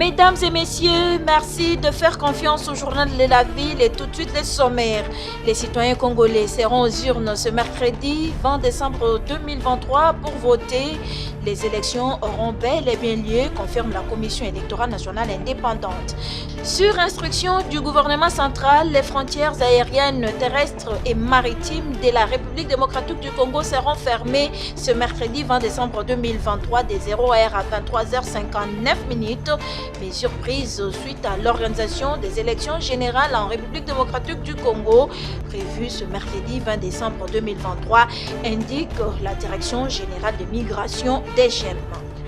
Mesdames et messieurs, merci de faire confiance au journal de la ville et tout de suite les sommaires. Les citoyens congolais seront aux urnes ce mercredi 20 décembre 2023 pour voter. Les élections auront bel et bien lieu, confirme la Commission électorale nationale indépendante. Sur instruction du gouvernement central, les frontières aériennes, terrestres et maritimes de la République démocratique du Congo seront fermées ce mercredi 20 décembre 2023 des 0h à 23h59. Mesure prise suite à l'organisation des élections générales en République démocratique du Congo prévues ce mercredi 20 décembre 2023, indique la Direction générale de migration DGM.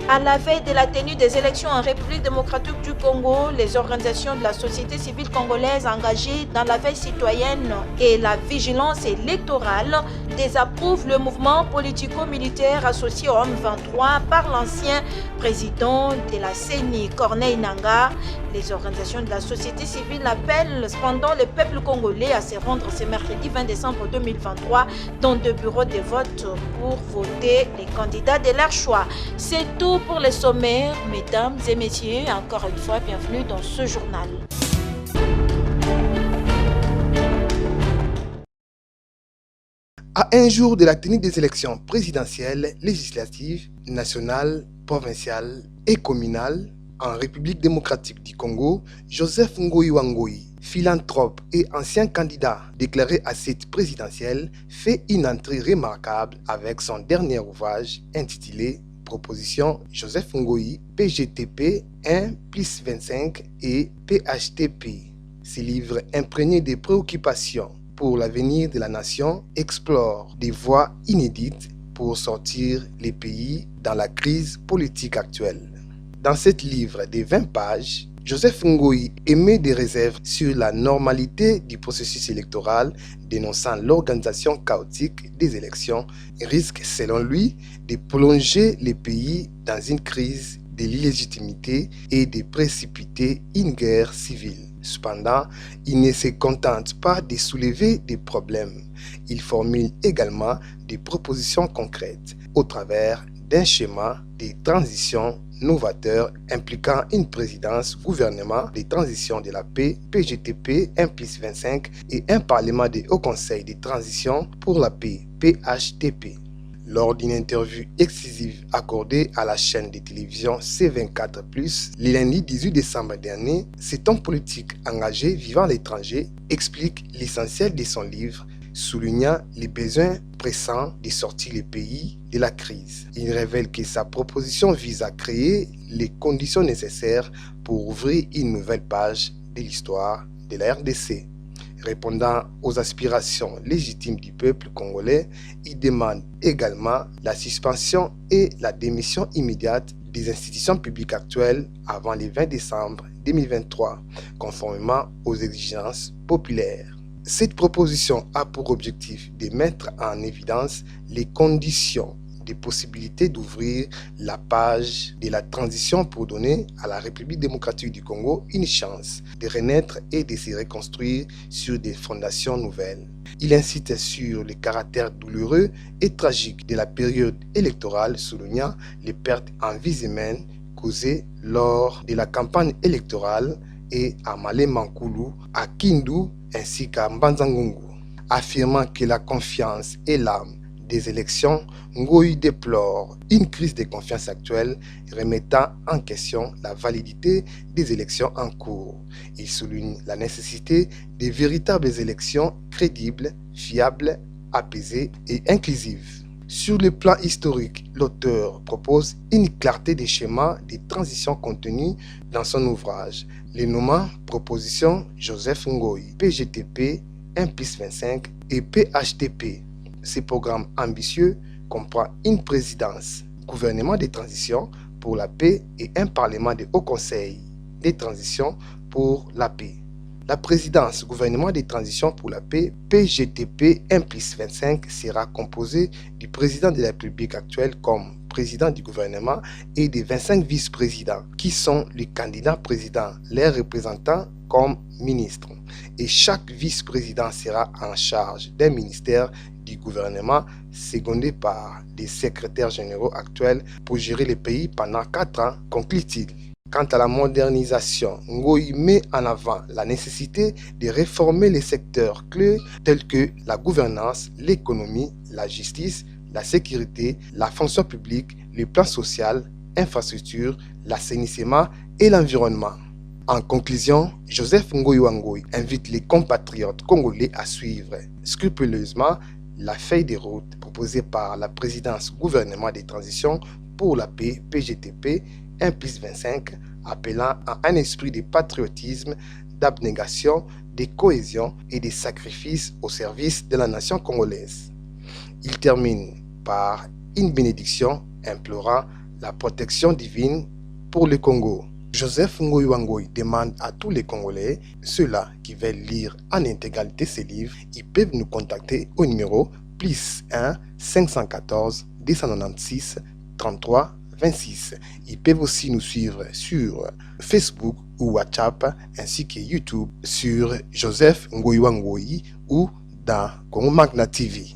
À la veille de la tenue des élections en République démocratique du Congo, les organisations de la société civile congolaise engagées dans la veille citoyenne et la vigilance électorale désapprouvent le mouvement politico-militaire associé au M23 par l'ancien président de la CENI, Corneille Nangaa. Les organisations de la société civile appellent cependant le peuple congolais à se rendre ce mercredi 20 décembre 2023 dans deux bureaux de vote pour voter les candidats de leur choix. C'est tout pour les sommaires, mesdames et messieurs. Encore une fois, bienvenue dans ce journal. À un jour de la tenue des élections présidentielles, législatives, nationales, provinciales et communales en République démocratique du Congo, Joseph Ngoyi Wangoyi, philanthrope et ancien candidat déclaré à cette présidentielle, fait une entrée remarquable avec son dernier ouvrage intitulé Proposition Joseph Ngoyi, PGTP 1+25 et PHTP. Ces livres imprégnés de préoccupations pour l'avenir de la nation explorent des voies inédites pour sortir les pays dans la crise politique actuelle. Dans ce livre de 20 pages, Joseph Ngoyi émet des réserves sur la normalité du processus électoral, dénonçant l'organisation chaotique des élections et risque, selon lui, de plonger les pays dans une crise de l'illégitimité et de précipiter une guerre civile. Cependant, il ne se contente pas de soulever des problèmes. Il formule également des propositions concrètes au travers d'un schéma de transition novateur impliquant une présidence, gouvernement de transition de la paix, PGTP 1+25 et un parlement de haut conseil de transition pour la paix, PHTP. Lors d'une interview exclusive accordée à la chaîne de télévision C24+, le lundi 18 décembre dernier, cet homme politique engagé vivant à l'étranger explique l'essentiel de son livre, soulignant les besoins pressants de sortir le pays de la crise. Il révèle que sa proposition vise à créer les conditions nécessaires pour ouvrir une nouvelle page de l'histoire de la RDC. Répondant aux aspirations légitimes du peuple congolais, il demande également la suspension et la démission immédiate des institutions publiques actuelles avant le 20 décembre 2023, conformément aux exigences populaires. Cette proposition a pour objectif de mettre en évidence les conditions des possibilités d'ouvrir la page de la transition pour donner à la République démocratique du Congo une chance de renaître et de se reconstruire sur des fondations nouvelles. Il incite sur le caractère douloureux et tragique de la période électorale, soulignant les pertes en vies humaines causées lors de la campagne électorale et à Malé-Mankoulou, à Kindu ainsi qu'à Mbanzangungu. Affirmant que la confiance est l'âme des élections, Ngoyi déplore une crise de confiance actuelle remettant en question la validité des élections en cours. Il souligne la nécessité de véritables élections crédibles, fiables, apaisées et inclusives. Sur le plan historique, l'auteur propose une clarté des schémas de transition contenus dans son ouvrage, les nommant Proposition Joseph Ngoyi, PGTP 1+25 et PHTP. Ce programme ambitieux comprend une présidence, gouvernement de transition pour la paix et un parlement de haut conseil de transition pour la paix. La présidence, gouvernement de transition pour la paix, PGTP 1+25 sera composée du président de la République actuelle comme président du gouvernement et des 25 vice-présidents qui sont les candidats présidents, leurs représentants comme ministres. Et chaque vice-président sera en charge d'un ministère du gouvernement secondé par des secrétaires généraux actuels pour gérer le pays pendant 4 ans, conclut-il. Quant à la modernisation, Ngoï met en avant la nécessité de réformer les secteurs clés tels que la gouvernance, l'économie, la justice, la sécurité, la fonction publique, le plan social, infrastructure, l'assainissement et l'environnement. En conclusion, Joseph Ngoï Wa Ngoï invite les compatriotes congolais à suivre scrupuleusement la feuille de route proposée par la présidence gouvernement des transitions pour la paix PGTP 1+25, appelant à un esprit de patriotisme, d'abnégation, de cohésion et de sacrifice au service de la nation congolaise. Il termine par une bénédiction implorant la protection divine pour le Congo. Joseph Ngoï Wa Ngoï demande à tous les Congolais, ceux-là qui veulent lire en intégralité ses livres, ils peuvent nous contacter au numéro +1 514 296 33 26. Ils peuvent aussi nous suivre sur Facebook ou WhatsApp ainsi que YouTube sur Joseph Ngoï Wa Ngoï ou dans Congo Magna TV.